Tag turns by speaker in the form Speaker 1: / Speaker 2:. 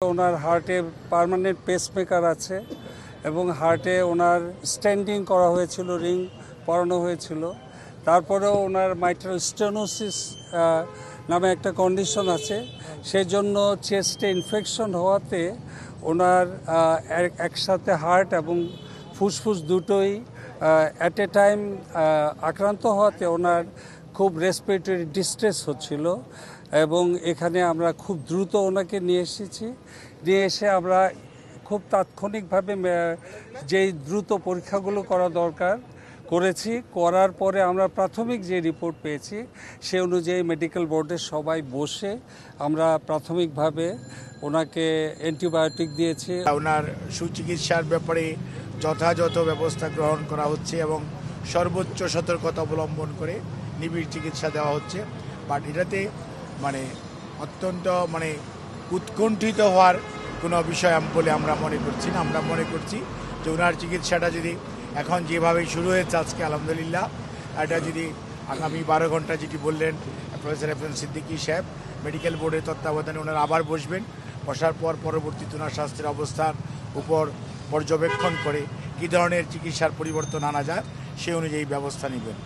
Speaker 1: ওনার হার্টে permanent pacemaker আছে এবং হার্টে ওনার স্ট্যান্ডিং করা হয়েছিল, রিং পরানো হয়েছিল। তারপরেও ওনার মাইট্রাল স্টেনোসিস নামে একটা কন্ডিশন আছে, সেজন্য চেস্টে ইনফেকশন হওয়াতে ওনার একসাথে হার্ট এবং ফুসফুস দুটোই অ্যাট এ টাইম আক্রান্ত হওয়াতে ওনার খুব রেসপিরেটরি ডিস্ট্রেস হচ্ছিল এবং এখানে আমরা খুব দ্রুত ওনাকে নিয়ে এসে আমরা খুব তাৎক্ষণিকভাবে যেই দ্রুত পরীক্ষাগুলো করা দরকার করার পরে আমরা প্রাথমিক যে রিপোর্ট পেয়েছি সে অনুযায়ী মেডিকেল বোর্ডের সবাই বসে আমরা প্রাথমিকভাবে ওনাকে অ্যান্টিবায়োটিক দিয়েছি।
Speaker 2: ওনার সুচিকিৎসার ব্যাপারে যথাযথ ব্যবস্থা গ্রহণ করা হচ্ছে এবং সর্বোচ্চ সতর্কতা অবলম্বন করে নিবিড় চিকিৎসা দেওয়া হচ্ছে। বাট এটাতে অত্যন্ত উৎকণ্ঠিত হওয়ার কোনো বিষয় বলে আমরা মনে করছি না। আমরা মনে করছি যে ওনার চিকিৎসাটা যদি এখন যেভাবে শুরু হয়েছে আজকে আলহামদুলিল্লাহ, এটা যদি আগামী 12 ঘন্টা যেটি বললেন প্রফেসর এফ এম সিদ্দিকী সাহেব, মেডিকেল বোর্ডের তত্ত্বাবধানে ওনারা আবার বসার পর পরবর্তীতে ওনার স্বাস্থ্যের অবস্থার উপর পর্যবেক্ষণ করে কী ধরনের চিকিৎসার পরিবর্তন আনা যায় সে অনুযায়ী ব্যবস্থা নেবেন।